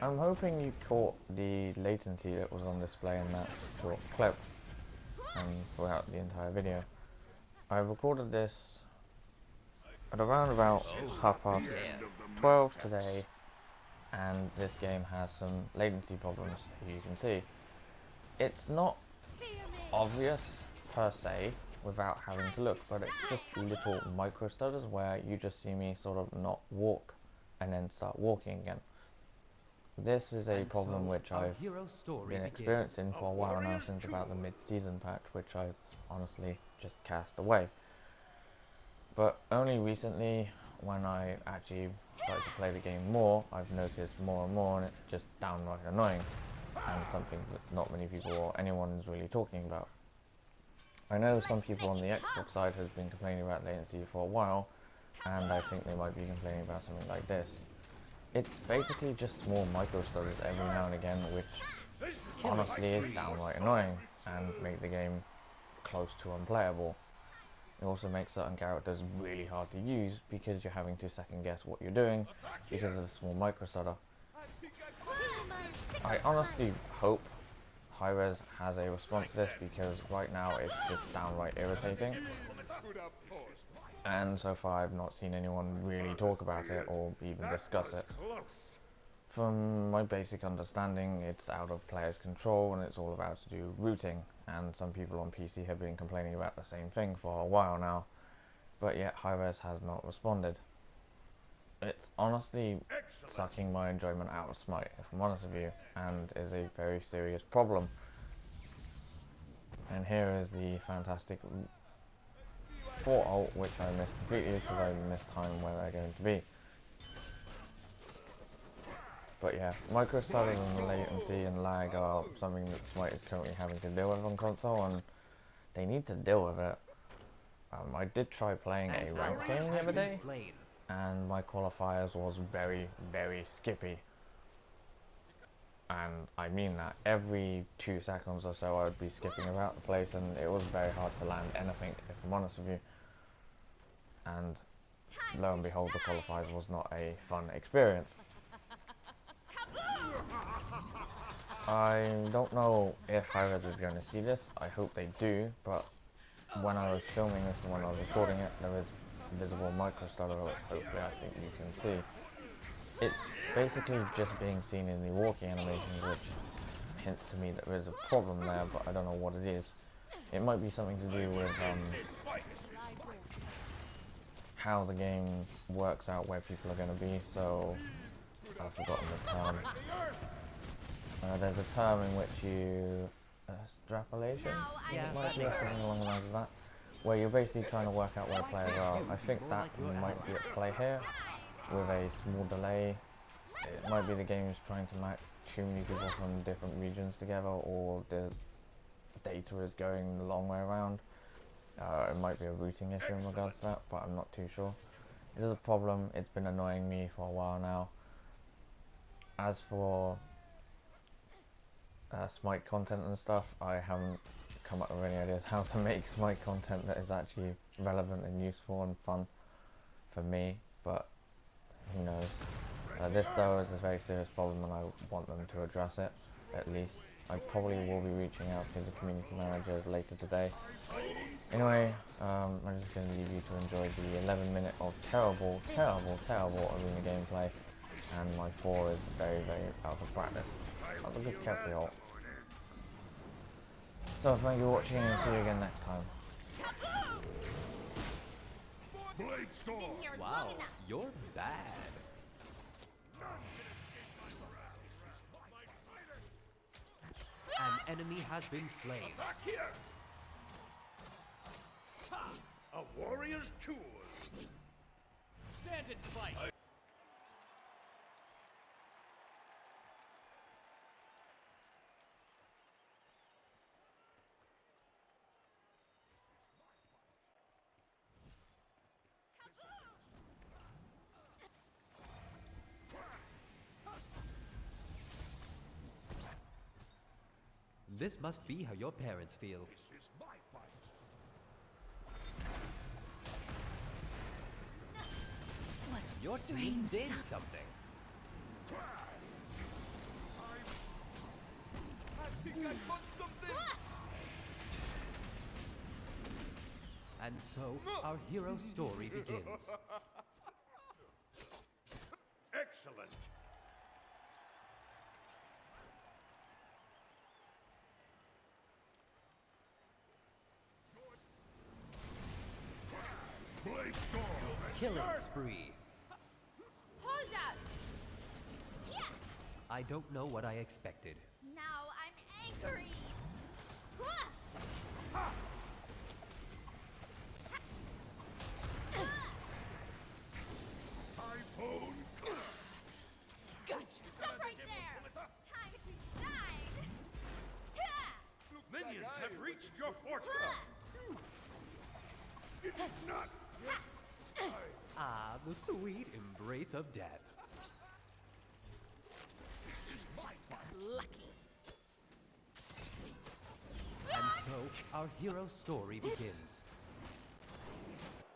I'm hoping you caught the latency that was on display in that short clip and throughout the entire video. I recorded this at around about 12:30 today, and this game has some latency problems, as you can see. It's not obvious per se without having to look, but it's just little micro stutters where you just see me sort of not walk and then start walking again. This is a problem which I've been experiencing for a while now, since about the mid-season patch, which I honestly just cast away. But only recently, when I actually started to play the game more, I've noticed more and more, and it's just downright annoying, and something that not many people or anyone is really talking about. I know some people on the Xbox side has been complaining about latency for a while, and I think they might be complaining about something like this. It's basically just small micro stutters every now and again, which honestly is downright annoying and make the game close to unplayable. It also makes certain characters really hard to use because you're having to second guess what you're doing because of the small micro stutter. I honestly hope Hi-Res has a response to this, because right now it's just downright irritating, and so far I've not seen anyone really talk about it or even discuss it. From my basic understanding, it's out of players' control and it's all about to do routing, and some people on PC have been complaining about the same thing for a while now, but yet Hi-Res has not responded. It's honestly sucking my enjoyment out of Smite, if I'm honest with you, and is a very serious problem. And here is the fantastic portal, which I missed completely because I missed time where they're going to be. But yeah, micro stutters and latency and lag are something that Smite is currently having to deal with on console, and they need to deal with it. I did try playing a ranked game the other day, and my qualifiers was very, very skippy. And I mean that. Every 2 seconds or so I would be skipping about the place, and it was very hard to land anything, if I'm honest with you. And lo and behold, the qualifiers was not a fun experience. I don't know if Hi-Res is going to see this. I hope they do, but when I was filming this and when I was recording it, there is visible micro stutter, which hopefully I think you can see. It's basically just being seen in the walking animations, which hints to me that there is a problem there, but I don't know what it is. It might be something to do with how the game works out where people are going to be, so I've forgotten the term. There's a term in which you... extrapolation? Yeah, Might be something along the lines of that, where you're basically trying to work out where players are. I think that might be at play here, with a small delay. It might be the game is trying to match too many people from different regions together, or the data is going the long way around. It might be a routing issue in regards to that, but I'm not too sure. It is a problem. It's been annoying me for a while now. As for Smite content and stuff, I haven't come up with any ideas how to make Smite content that is actually relevant and useful and fun for me, but who knows. This though is a very serious problem, and I want them to address it, at least. I probably will be reaching out to the community managers later today. Anyway, I'm just going to leave you to enjoy the 11 minute of terrible arena gameplay, and my 4 is very, very out of practice. That's a good catchy ult. So thank you for watching, and see you again next time. Wow, you're bad. An enemy has been slain. A warrior's tool. Stand and fight. This must be how your parents feel. This is my fight. Your team did something. And so, our hero's story begins. Excellent. Blaze storm. Killing spree. Hold up! Yeah! I don't know what I expected. Now I'm angry! Typhoon. Gotcha! Stop right there! Time to shine! Minions have reached your portal. It is not yet time. Ah, the sweet embrace of death. This is my fight. Lucky! And so, our hero's story begins.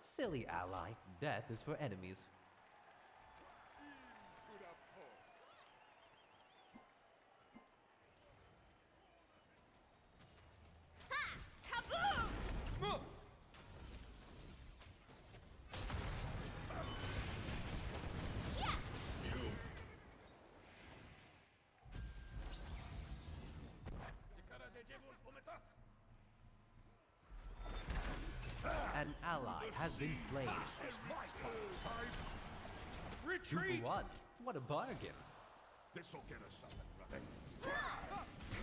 Silly ally, death is for enemies. To the port. Ha! Kaboom! Yeah! An ally has been slain. This is my fight. Two Retreat. for one. What a bargain. This'll get us something, brother.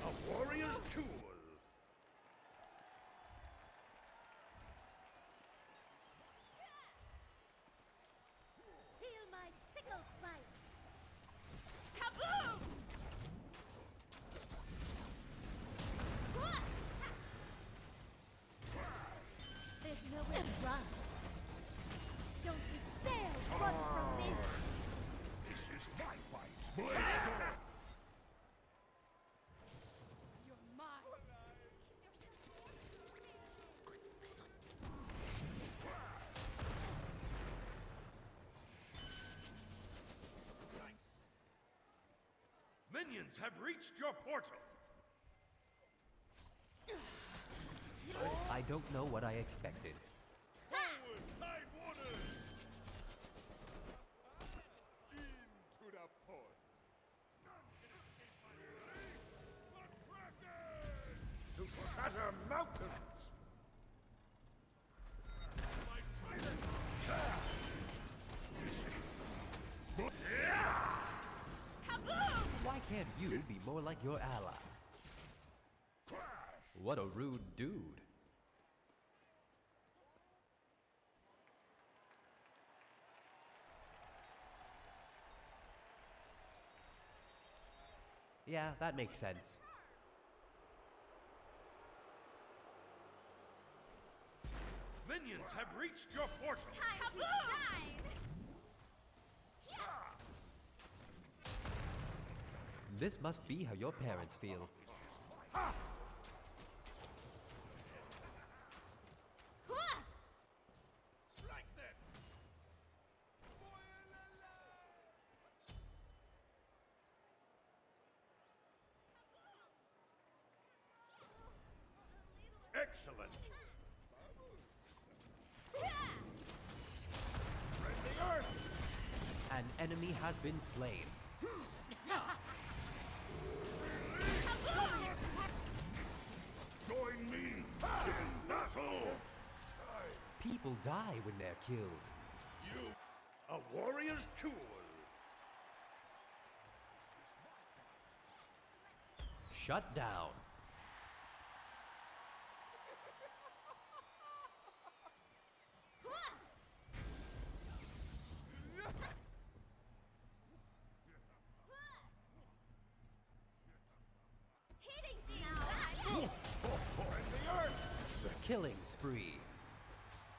A warrior's tool. Feel my sickle bite! Kaboom! There's nowhere to run. Don't you dare run from me! This is my fight. Blaze storm. You're mine! Minions have reached your portal. I don't know what I expected. Forward, tide waters. Into the port. None can escape my blade. The Kraken! To shatter mountains. My trident. Kaboom! Why can't you be more like your ally? Crash. What a rude dude. Yeah, that makes sense. Minions have reached your portal. Time to shine! This must be how your parents feel. Strike them. Excellent. Rend the earth. An enemy has been slain. Join me in battle. People die when they're killed. You, a warrior's tool. Shut down. Hitting me now! Rend the earth. Killing spree.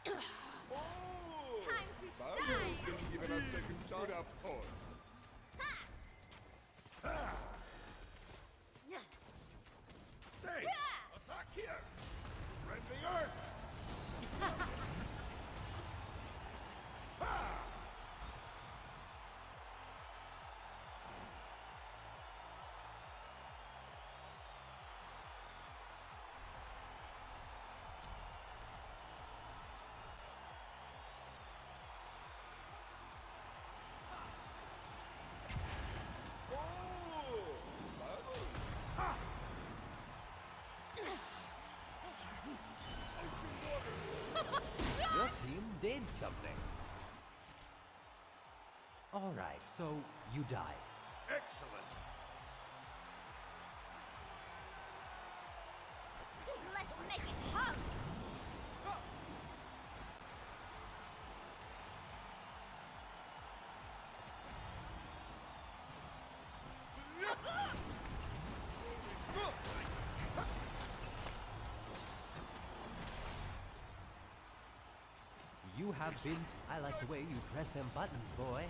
Time to shine! Given a second chance. To the port. Thanks. Attack here. Rend the earth. means something. All right, so you die. Excellent. Let's make it hot! You have been... I like the way you press them buttons, boy.